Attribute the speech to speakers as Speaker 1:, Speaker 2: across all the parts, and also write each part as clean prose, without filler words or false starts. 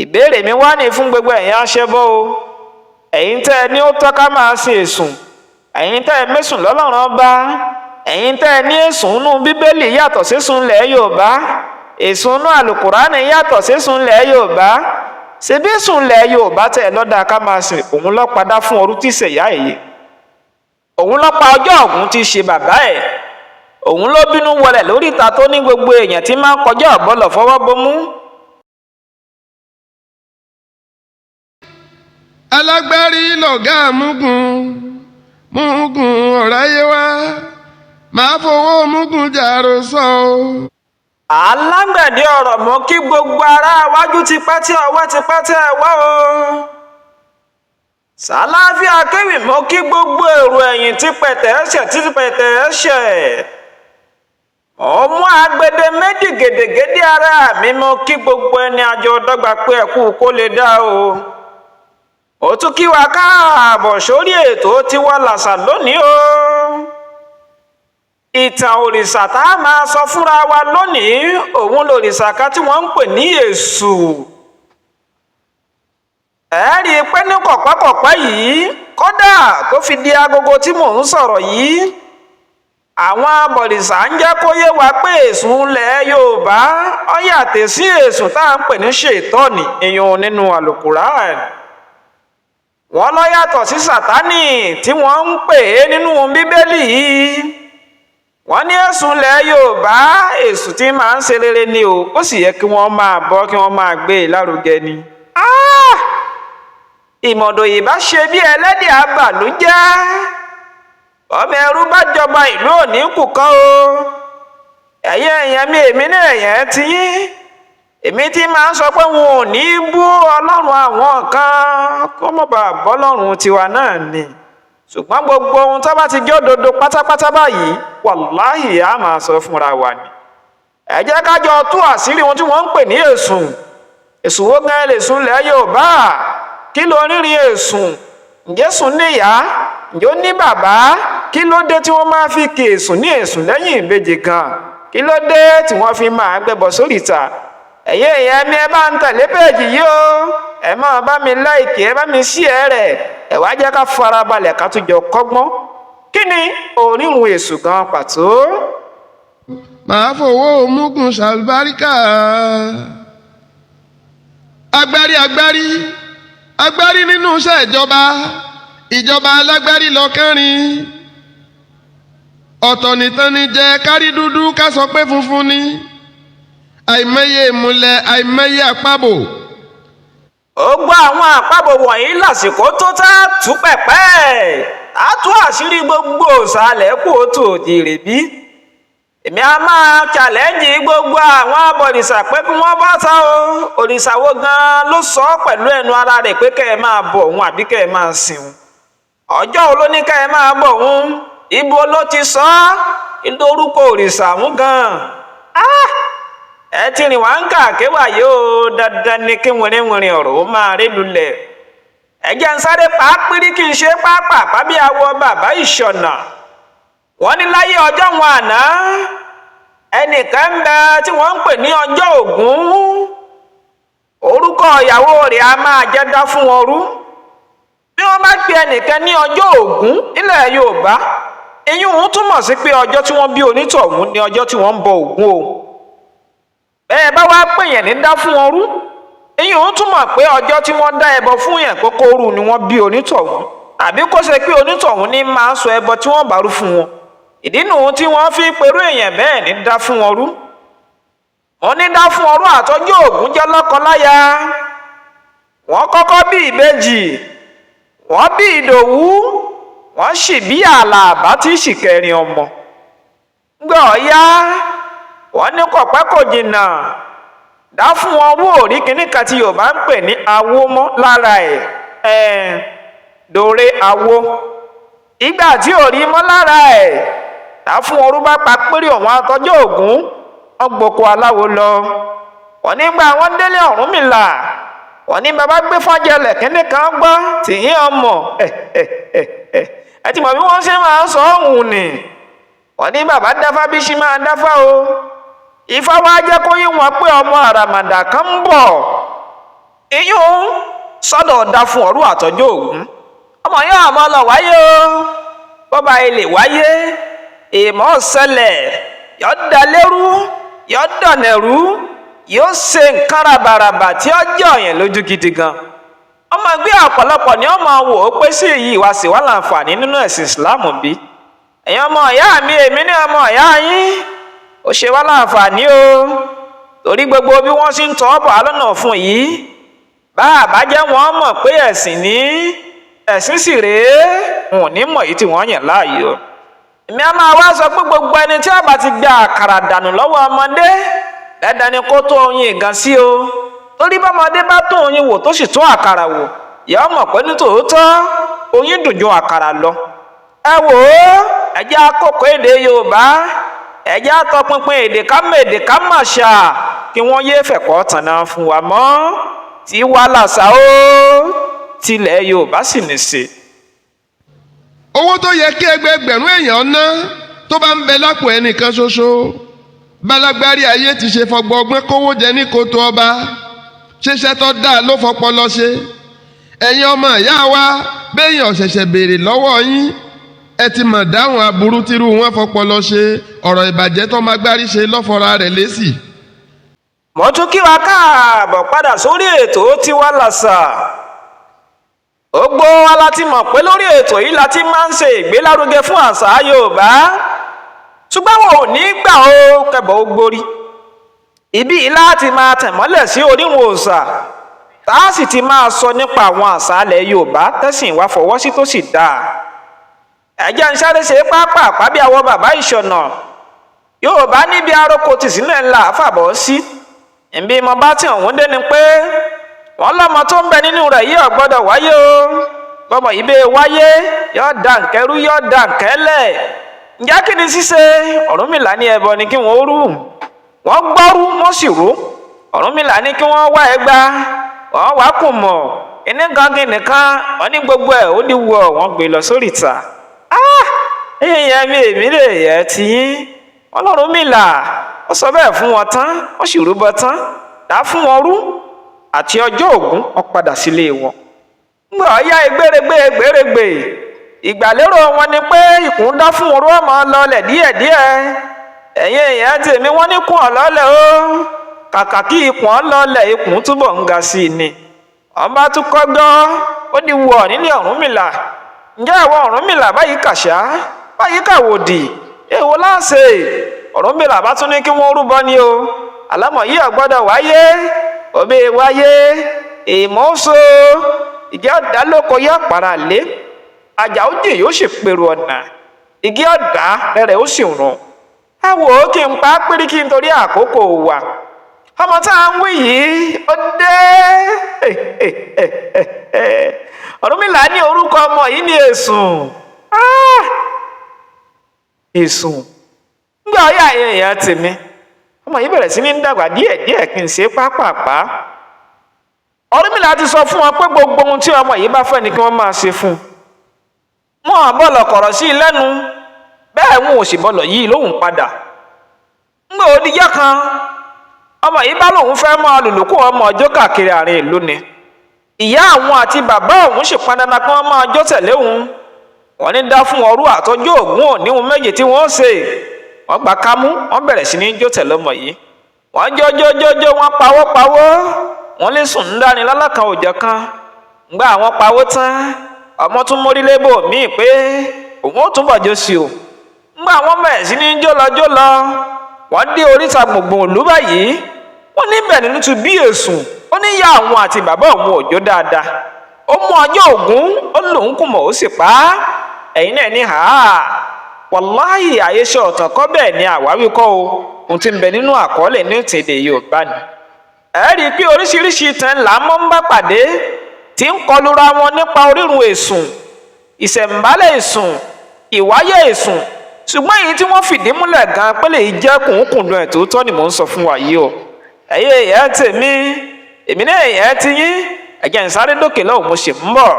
Speaker 1: ìbéèrè mi wá ní fún gbogbo ẹ̀yin aṣẹ́bọ o, ẹ̀yin tẹ́ ẹ ní ó tọ́ ká máa sin èṣùn, ẹ̀yin tẹ́ ẹ mẹ́sùn lọ́lọ́run ọba, ẹ̀yin tẹ́ ẹ ní èṣùn nínú bíbélì yàtọ̀ séṣùn ilẹ̀ Yorùbá, èṣùn nínú àlùkùránì yàtọ̀ séṣùn ilẹ̀ Yorùbá. ṣebí èṣùn ilẹ̀ Yorùbá tẹ́ ẹ lọ́dà ká máa sìn, òun ló padà fún ọrú tí ṣèyá èyí, òun ló pa ọjọ́ Ògún tí ṣe bàbá ẹ̀, òun ló bínú wọlẹ̀ lórí ìta tó ní gbogbo èèyàn tí máa ń kọjá ọ̀bọ̀lọ̀ fọwọ́ bomú.
Speaker 2: alágbárí lọ̀gá Múgùn ọ̀ráyé wá máa fowó Múgùn jàrò sọ o.
Speaker 1: alágbẹ̀dẹ ọ̀rọ̀ mọ́ kí gbogbo ará wájú tipẹ́ tí ọwọ́ tipẹ́ tí ẹ wá o. Sàláfì Akéwì mọ́ kí gbogbo èrò ẹ̀yìn tí pẹ̀tẹ́ ẹ̀ṣẹ̀. ọmọ agbede méjì gèdègèdè ara mi mọ́ kí gbogbo ẹni àjọ dọ́gba pé ẹ̀kú kó lè dá o. ó tún kí wa káàbọ̀ sórí ètò Tiwa Làṣà lónìí o. ìtàn òrìṣà tá a máa sọ fúnra wa lónìí òun lòrìṣà kan tí wọ́n ń pè ní Èṣù. ẹ rí i pé ní kọ̀pẹ́kọ̀pẹ́ yìí kódà tó fi di agogo tí mò ń sọ̀rọ̀ yìí, àwọn abọ̀rìṣà ń jẹ́ kó yé wa pé Èṣù ilẹ̀ Yorùbá ó yàtọ̀ sí Èṣù tá à ń pè ní Ṣètánì ìyẹn nínú Àlùkùránì. wọ́n ló yàtọ̀ sí Sátánì tí wọ́n ń pè é nínú Bíbélì yìí. wọ́n ní Èṣù ilẹ̀ Yorùbá Èṣù tí máa ń ṣe rere ni o, ó sì yẹ kí wọ́n máa bọ́ kí wọ́n máa gbé e lárugẹ ni. ìmọ̀dò yìí bá ṣe bí ẹlẹ́dẹ̀ abàlújẹ́, ọmọ ẹrú bá jọba ìlú òní kù kan o. ẹ̀yin èèyàn mi, èmi náà èèyàn ti yín, èmi tí máa ń sọ pé wọn ò ní bú Ọlọ́run àwọn kan kó mọ̀ bá bọ́lọ́run tiwa náà ni. ṣùgbọ́n gbogbo ohun tó bá ti jẹ́ òdodo pátápátá báyìí wàláhì á máa sọ fúnra wa ni. ẹ jẹ́ ká jọ tú àṣírí ohun tí wọ́n ń pè ní Èṣù. Èṣù wo gan lèṣù ilẹ̀ Yorùbá? kí ló rírin Èṣù? ǹjẹ́ Èṣù níyà? ǹjẹ́ ó ní bàbá? kí ló dé tí wọ́n máa fi kí Èṣù ní Èṣù lẹ́yìn ìbejì gan? kí ló dé tí wọ́n fi máa gbẹ́bọ sóríta? ẹ̀yin èèyàn mi, ẹ bá ń tẹ̀lé péèjì yìí o, ẹ máa bá mi láìkì, ẹ bá mi share rẹ̀, ẹ wá jẹ́ ká farabalẹ̀ ká tún jọ kọ́gbọ́n. kí ni orírun Èṣù gan pàtó?
Speaker 2: máa fowó Múgùn ṣàlùbáríkà. agbárí nínú iṣẹ́ ìjọba alágbárí lọ́kẹ́rin. ọ̀tọ̀ nìtàn ni jẹ́ kárí dúdú ká sọ pé funfun ni. àìmọye ìmùlẹ̀ àìmọye àpábò.
Speaker 1: ó gbọ́ àwọn àpábò wọ̀nyí lásìkò tó tá tú pẹ̀pẹ́ á tú àṣírí gbogbo òsàlẹ̀ kú ó tó jèrè bí. èmi a máa challenge gbogbo àwọn abọ̀rìṣà pé kí wọ́n bá sá o. òrìṣà wo gan ló sọ pẹ̀lú ẹnu ara rẹ̀ pé kẹ́ ẹ máa bọ̀ òun àbí kẹ́ ẹ máa sìn òun? ọjọ́ wo ló ní kẹ́ ẹ máa bọ̀ òun? ibo ló ti sọ ìdórúkọ òrìṣà òun gan? ẹ ti rìn wá ń kàkéwà yóò dandan ni kí wìnrìnwìnrìn ọ̀rọ̀ ó máa rí lulẹ̀. ẹ jẹ́ ń sáré pàápírí kí n ṣe pápá bí awọ bàbá ìṣọ̀nà. wọ́n ní láyé ọjọ́ wọn àná ẹnìkan ń bẹ tí wọ́n ń pè ní ọjọ́ Ògún. orúkọ ìyàwó rẹ̀ a máa jẹ́ dá fún ọrú. bí wọ́n bá pe ẹnìkan ní ọjọ́ Ògún nílẹ̀ Yorùbá, èyí òun túmọ̀ sí pé ọjọ́ tí wọ́n bí onítọ̀hún ni ọjọ́ tí wọ́n ń bọ Ògún o. bẹ́ẹ̀ bá wá pè yẹn ní dá fún ọrú, èyí òun túmọ̀ pé ọjọ́ tí wọ́n dá ẹbọ fún yẹn kókó rú ni wọ́n bí onítọ̀hún, àbí kó ṣe pé onítọ̀hún ní máa ń sọ ẹbọ tí wọ́n bá rú fún wọn. ìdí nù tí wọ́n fi perú èèyàn bẹ́ẹ̀ ní dá fún ọrú. wọ́n ní dá fún ọrú àtọ́jú Ògún jẹ́ lọ́kọláya. wọ́n kọ́kọ́ bí ìbejì, wọ́n bí Ìdòwú, wọ́n sì bí Àlàbá tí sì kẹrin ọmọ. gbọ́ ọ̀yá wọ́n ní kọ̀pẹ́ kò jìnnà dá fún ọrú òrí kìíní kan tí Yorùbá ń pè ní awo mọ́ lára ẹ̀ dòre awo. ìgbà tí òrí mọ́ lára ẹ̀ dá fún ọrú bá pa péré ọ̀wọ́n àtọ́jú Ògún, wọ́n gboko aláwo lọ. wọ́n nígbà wọ́n délé Ọ̀rúnmìlà, wọ́n ní bàbá gbé fọ́jẹlẹ̀ kínní kan gbọ́ tìyín ọmọ ẹ ti mọ̀ bí wọ́n ṣe máa ń sọ ọ̀hún ni. wọ́n ní bàbá dáfá bí ṣe máa dáfá o. Ifá wá jẹ́ kó yé wọn pé ọmọ àràmàdà kan ń bọ̀. iyún sọ́dọ̀ dá fún ọ̀rú àtọ́jú ògún ọmọ yóò àmọ́ lọ wáyé o bọ́ba ilé wáyé ìmọ̀ ṣẹlẹ̀ yọ da lérú yọ dọ̀nẹ̀rú yóò ṣe nǹkan rabaraba tí ó jẹ́ ọ̀yàn lójú gidi gan ọmọ ẹgbẹ́ ọ̀pọ̀lọpọ̀ ni ọmọ wò ó pé sí èyí wá sí wà láǹfààní nínú ẹ̀sìn Islam bí ẹ̀yin ọmọ ìyá mi èmi ní ọmọ ìyá yín ó ṣe wá láǹfààní o torí gbogbo bí wọ́n sì ń tọ́ bọ̀ lọ́nà fún yìí bá àbájẹ́ wọn mọ̀ pé ẹ̀sìn sì rèé wọn ò ní mọ̀ yìí tí wọ́n yàn láàyò èmi á máa wá sọ pé gbogbo ẹni tí ó bá ti gba àkàrà dànù lọ́wọ́ ọmọdé dandan ni kó tó oyin ìgàn sí o torí bọ́mọdé bá tó oyin wò tó sì tún àkàrà wò yọ mọ̀ pé ní tòótọ́ oyin dùn ju àkàrà lọ ẹ wò ó ẹ jẹ́ àkókò èdè Yorùbá ẹ jẹ́ àtọpinpin èdè ká mà ṣá kí wọ́n yéé fẹ̀kọ́ tànà fún wa mọ́ tí wàá làṣà ó tilẹ̀ Yorùbá sì ní ṣe.
Speaker 2: owó tó yẹ kí ẹgbẹẹgbẹ̀rún èèyàn ná tó bá ń bẹ lápò ẹnìkan ṣoṣo balagbárí ayé ti ṣe fọgbọgbọ́n kówó jẹ ní kòtò ọba ṣiṣẹ́ tó dáa ló fọpọlọ ṣe ẹ̀yin ọmọ ìyá wa béèyàn ṣẹ̀ṣẹ̀ béèrè lọ́wọ́ yín ẹ ti mọ̀ dáhùn aburú tírú wọn fọpọlọ ṣe ọ̀rọ̀ ìbàjẹ́ tó máa gbárí ṣe lọ́fọ̀ọ́ra rẹ̀ lésì.
Speaker 1: mo tún kí wa káàbọ̀ padà sórí ètò Tiwa Làṣà gbogbo wa láti mọ̀ pé lórí ètò yìí la ti máa ń ṣe ìgbélárugẹ fún àṣà Yorùbá ṣùgbọ́n wọn ò ní gbà ó kẹbọ̀ ó gborí ibi yìí láti máa tẹ̀mọ́lẹ̀ sí oríwọn òòṣà tá a sì ti máa sọ nípa àwọn àṣà ilẹ̀ Yorùbá tẹ̀sìn wá fọwọ́ sí tó sì dáa ẹ̀jẹ̀ ń sáré ṣe pápá bí àwọn bàbá ìṣọ̀nà Yorùbá níbi aróko tì sílẹ̀ ńlá fàbọ̀ sí ìbí mo bá tí òun dé ni pé wọ́n lọ́mọ tó ń bẹ nínú rẹ̀ yìí ò gbọ́dọ̀ wáyé o gbọ́mọ yìí bẹ́ẹ̀ wáyé yóò dà nkẹ́rú yóò dà nkẹ́lẹ̀ ǹjẹ́ kí ni ṣíṣe Ọ̀rúnmìlà ní ẹbọ ni kí wọ́n rú wọ́n gbọ́rú wọ́n sì rú Ọ̀rúnmìlà ní kí wọ́n wá ẹgbà wọ́n wá kùn mọ̀ ẹni gangan nìkan wọ́n ní gbogbo ẹ̀ ó ní wọ̀ wọ́n gbé lọ sórí ìta èèyàn mi èmi lè yẹ ti yín Ọlọ́rúnmìlà ó sọ bẹ́ẹ̀ fún wọn tán wọ́n sì rúbọ tán dá fún wọn rú àti ọjọ́ Ògún wọ́n padà sílé wọn ngbọ ọyá ìgbèrègbè ìgbàlérò wọn ni pé ìkùn dá fún orú ọmọ lọlẹ̀ díẹ̀díẹ̀ ẹ̀yin èèyàn tèmi wọ́n ní kùn ọlọlẹ o kàkà kí ikùn ọlọlẹ ikùn túbọ̀ ń ga sí i ni ọba tún kọgbọ ó ní wọ nílé Ọ̀rúnmìlà ǹjẹ́ ìwọ Ọ̀rúnmìlà báyìí kàṣá báyìí kàwòdì èèwọ̀ láǹṣe Ọ̀rúnmìlà bá tún ní kí wọ́n rúbọ ni o àlámọ̀ yìí ò gbọ́dọ̀ wáyé òbí wáyé ìmọ̀ọ́sọ ìgé ọ̀dà lóko yá para lé ajá ó dì yóò sì pèrò ọ̀nà ìgé ọ̀dà rẹ̀ ó sì rùn ẹ wò ó kí n pa pírí kí n torí àkókò wà ọmọ tá à ń wí yìí ó dé Ọ̀rúnmìlà ní orúkọ ọmọ yìí ní Èsùn Èsùn ńgbà ọyà èèyàn tèmi ọmọ yìí bẹ̀rẹ̀ sí ní dàgbà díẹ̀díẹ̀ kí n ṣe pápápá Ọ̀rúnmìlà ti sọ fún wọn pé gbogbo ohun tí ọmọ yìí bá fẹ́ ni kí wọ́n máa ṣe fún un wọn bọ́lọ̀ kọ̀rọ̀ sí i lẹ́nu bẹ́ẹ̀ wọn ò sì bọ́lọ̀ yìí lóhùn padà ńgbà òdìjọ́ kan ọmọ yìí bá lòun fẹ́ máa lùlùkù ọmọ ọjọ́ káàkiri àárín ìlú ni ìyá àwọn àti bàbá òun sì pọn dandan kí wọ́n máa jó tẹ̀lé òun wọ́n ní dá fún ọrú àtọ́jú Ògún òníhun méje tí wọ́n ṣe wọ́n gbà kámú wọ́n bẹ̀rẹ̀ sí ní jó tẹ̀lé ọmọ yìí wọ́n jójójójó wọ́n pawó wọ́n lè sùn ńláni lálákan òjò kan ńgbà àwọn pawó tán ọmọ tún mórí lébò míì pé òun ó túnbọ̀ jó sí o ńgbà wọ́n bẹ̀rẹ̀ sí ní jó lọ wọ́n dé oríta gbùngbùn ìlú báyìí wọ́n níbẹ̀ nínú tún bí Èsùn ó ní ìyá àwọn àti bàbá òun ò jó dáadáa ó mú ọjọ́ Ògún ó lòun kù mọ̀ ó sì pa á ẹ̀yin náà ní wàláhì àyèṣe ọ̀tàn kọ́ bẹ́ẹ̀ ni àwáwí kọ́ o ohun tí ń bẹ nínú àkọọ́lẹ̀ ní èdè Yorùbá ni ẹ rí i pé oríṣiríṣi ìtàn là mọ́ ń bá pàdé tí ń kọlura wọn nípa orírun Èsùn ìṣẹ̀ǹbálẹ̀ Èsùn ìwáyé Èsùn ṣùgbọ́n èyí tí wọ́n fìdí múlẹ̀ gan pé lè jẹ́ kùnkùndùn ẹ̀ tó tọ́ ni mò ń sọ fún wa yìí o ẹ̀yin èèyàn tèmi èmi náà èèyàn ti yín ẹ̀jẹ̀ ń sáré dókè lọ́hùn mo sì ń bọ̀.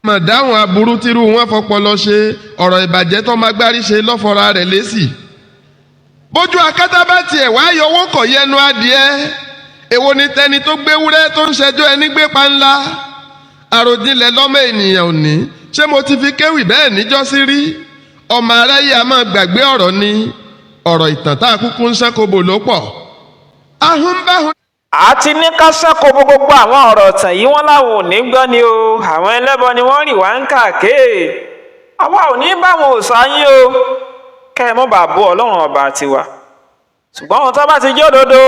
Speaker 2: mọ̀ dáhùn aburú tírú wọn fọpọlọ ṣe ọ̀rọ̀ ìbàjẹ́ tó máa gbárí ṣe lọ́fọ̀ọ́ra rẹ̀ lésì bójú akátá bá tiẹ̀ wá yọwọ́ kọ̀ yẹnu adìẹ èwo ni tẹni tó gbéwúrẹ́ tó ń ṣẹjọ́ ẹni gbé panla. Àròjinlẹ̀ lọ́mọ ènìyàn ò ní. Ṣé mo ti fi kéwì bẹ́ẹ̀ níjọ́sí rí? Ọmọ aráyé a máa gbàgbé ọ̀rọ̀ ni. Ọ̀rọ̀ ìtàn tá a kúkú ń ṣàkóbò ló pọ̀. Ahúnbáhun.
Speaker 1: àti ní ká ṣàkóbó gbogbo àwọn ọ̀rọ̀ ọ̀tàn yìí wọ́n láwọn ò ní gbọ́ ni o. àwọn ẹlẹ́bọ ni wọ́n rìn wá ń kàké. àwa ò ní báwọn òòṣà yín o. kẹ́ ẹ mọ́ bàá bú ọlọ́run ọba tiwa. ṣùgbọ́n ohun tó bá ti jẹ́ òdodo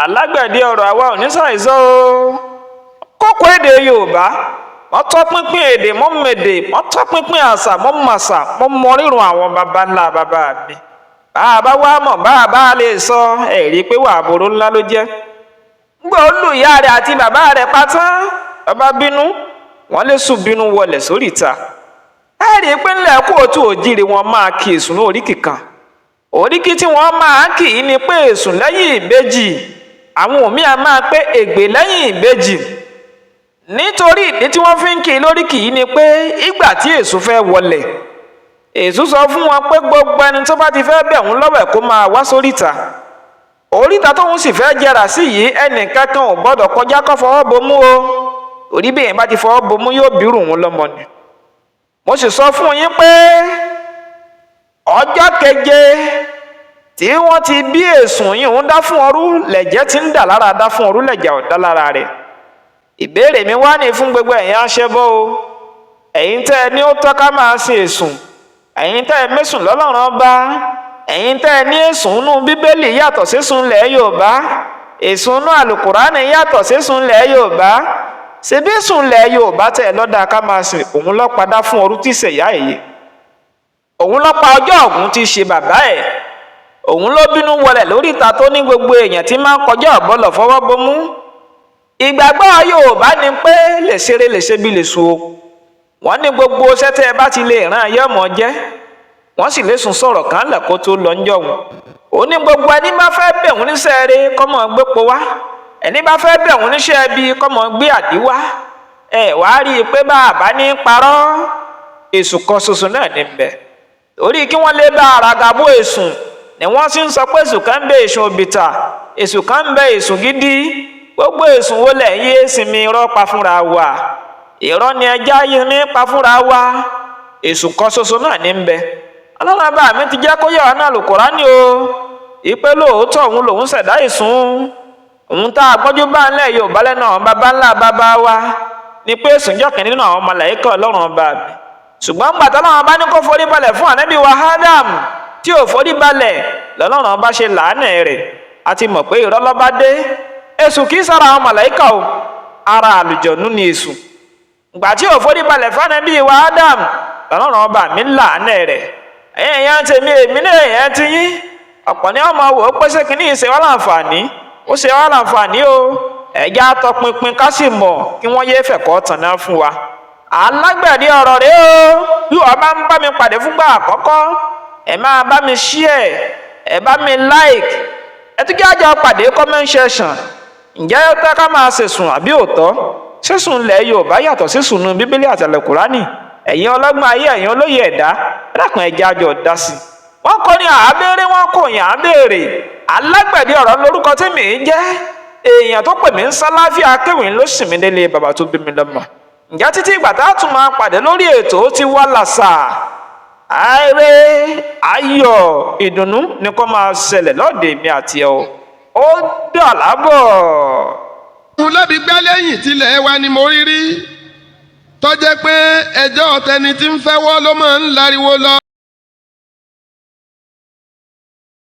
Speaker 1: alágbẹ̀dẹ ọ̀rọ̀ àwa ò ní ṣàìsọ o. kókó èdè Yorùbá wọ́n tọ́pinpin èdè mọ́ mèdè, wọ́n tọ́pinpin àṣà mọ́ màṣà, mọ́ mọ rírun àwọn baba ńlá bàbá mi. bàbá wa mọ̀ bàbá lè sọ ẹ̀rí pé wà àbòrò ńlá ló jẹ́. ńgbà ó lù ìyá rẹ̀ àti bàbá rẹ̀ pátá bàbá bínú wọ́n lè sùn bínú wọlé sórí ìta. ẹ̀rí pé ńlẹ̀ Kóòtù Òjíire wọn máa kí èsùn ní oríkì kan. oríkì tí wọ́n máa kì í ni pé èsùn lẹ́yìn ìbejì, àwọn òmíà máa pé ègbè lẹ́yìn ìbejì. nítorí ìdí tí wọ́n fi ń kì í lóríkì yìí ni pé ìgbà tí èṣù fẹ́ wọlẹ̀, èṣù sọ fún wọn pé gbogbo ẹni tó bá ti fẹ́ bẹ̀ wọ́n lọ́wẹ̀ kó máa wá sóríta. oríta tóun sì fẹ́ jẹrà sí yìí ẹnìkankan ò gbọ́dọ̀ kọjá kó fọwọ́ bomú o. orí bí èèyàn bá ti fọwọ́ bomú yóò bírù wọn lọ́mọ ni. mo sì sọ fún yín pé ọjọ́ keje tí wọ́n ti bí èṣù yìí ń dá fún ọrú lẹ̀jẹ̀ ti ń dà lára dá fún ọrú lẹ̀jẹ̀ ò dá lára rẹ̀. ìbéèrè mi wá ní fún gbogbo ẹ̀yin aṣẹ́bọ o. ẹ̀yin tẹ́ ẹ ní ó tọ́ ká máa sin èṣù, ẹ̀yin tẹ́ ẹ mẹ́sùn lọ́lọ́run ọba, ẹ̀yin tẹ́ ẹ ní èṣù nú bíbélì yàtọ̀ séṣù ńlẹ̀ Yorùbá, èṣù nú àlùkùránì yàtọ̀ séṣù ńlẹ̀ Yorùbá. ṣebí èṣù ńlẹ̀ Yorùbá tẹ́ ẹ lọ́dà ká máa sìn, òun ló padà fún ọrú tí ṣèyá èyí, òun ló pa ọjọ́ Ògún tí ṣe bàbá ẹ̀, òun ló bínú wọlẹ̀ lórí ìta tó ní gbogbo èèyàn tí máa ń kọjá ọ̀bọ̀lọ̀ fọwọ́ bomú. ìgbàgbọ́ Yorùbá ni pé lè ṣeré lè ṣe bí lè so. wọ́n ní gbogbo iṣẹ́ tẹ́ ẹ bá ti lè ràn ayé ọmọ jẹ́, wọ́n sì lè sùn sọ̀rọ̀ kan lẹ̀ kó tó lọ ń jọ̀hún. ó ní gbogbo ẹni bá fẹ́ bẹ̀ wọ́n níṣẹ́ rere kó máa gbépo wá, ẹni bá fẹ́ bẹ̀ wọ́n níṣẹ́ ibi kó máa gbé àdí wá. ẹ wá rí i pé bàbá ní parọ́, èṣù kan ṣoṣo náà ní bẹ̀. torí kí wọ́n lè bá àràgà bó èṣù ni wọ́n sì ń sọ pé èṣù kan ń bẹ èṣù òbìtà, èṣù kan ń bẹ èṣù gidi. gbogbo èṣù wo lẹ̀ ń yé sinmi irọ́ pa fúnra wa, irọ́ ni ẹja yé mi pa fúnra wa. èṣù kan ṣoṣo náà ní bẹ. Ọlọ́run bá mi ti jẹ́ kó yẹ ọ́nà Àlùkùránì o, ìpè lóòótọ́ òun lòun ṣẹ̀dá èṣù. òun tá a gbọ́njú bá ńlẹ̀ Yorùbá lẹ́nu àwọn baba ńlá bàbá wa ni pé èṣù jọ́ kìíní nínú àwọn màláíkà Ọlọ́run ọba mi. ṣùgbọ́n gbàtà Ọlọ́run bá ní kó forí balẹ̀ fún ànábì wa Adam tí ò forí balẹ̀ lọ́lọ́run ọba ṣe làánà rẹ̀. a ti mọ̀ pé irọ́ lọ́ba dé. èṣù kì í sára àwọn màláíkà o, ara àlùjọ̀nú ni èṣù. ìgbà tí ò forí balẹ̀ fún ànábì wa Adam lọ́lọ́run ọba mi làánà rẹ̀. ẹ̀yin èèyàn tèmi, èmi náà èèyàn ti yín. ọ̀pọ̀ ni ọmọ wò ó pé ṣé kìíní ṣe wá láǹfààní, ó ṣe wá láǹfààní o. ẹ̀já tọpinpin ká sì mọ̀ kí wọ́n yéé fẹ̀kọ́ tàná fún wa. alágbẹ̀dẹ ọ̀rọ̀ rẹ o. bí wọ́n bá ń bá mi pàdé fúngbà àkọ́kọ́, ẹ máa bá mi share, ẹ bá mi like, ẹ tún kí àjọ pàdé comment section. ǹjẹ́ ó tẹ́ ká máa ṣèṣùn àbí òótọ́? ṣèṣùn ilẹ̀ Yorùbá yàtọ̀ ṣèṣùn nínú Bíbélì àti Àlùkùránì. ẹ̀yin ọlọ́gbọ́n ayé, ẹ̀yin olóye ẹ̀dá, ẹ dákun ẹja àjọ dá sí. wọ́n kọ́ ní àbẹ́rẹ́, wọ́n kò yàn àbẹ́rẹ́. alágbẹ̀dẹ ọ̀rọ̀ lórúkọ tí mi ń jẹ́. èèyàn tó pè mí ń Sáláfì Akéwì ló sì mí délé bàbá tó bí mi lọ́mọ. ǹjẹ́ títí ìgbà tá a tún máa pàdé lórí ètò Tí Wá Làṣà, ààrẹ ayọ̀ ìdùnnú ni kó máa ṣẹlẹ̀ lọ́ọ̀dẹ̀ mi àti ẹ̀ o. ó dàlábọ̀.
Speaker 2: òun lẹ́bi gbá lẹ́yìn tilẹ̀ wa ni mo rí rí, tó jẹ́ pé ẹjọ́ tẹni tí ń fẹ́ wọ́ ló máa ń láriwo lọ.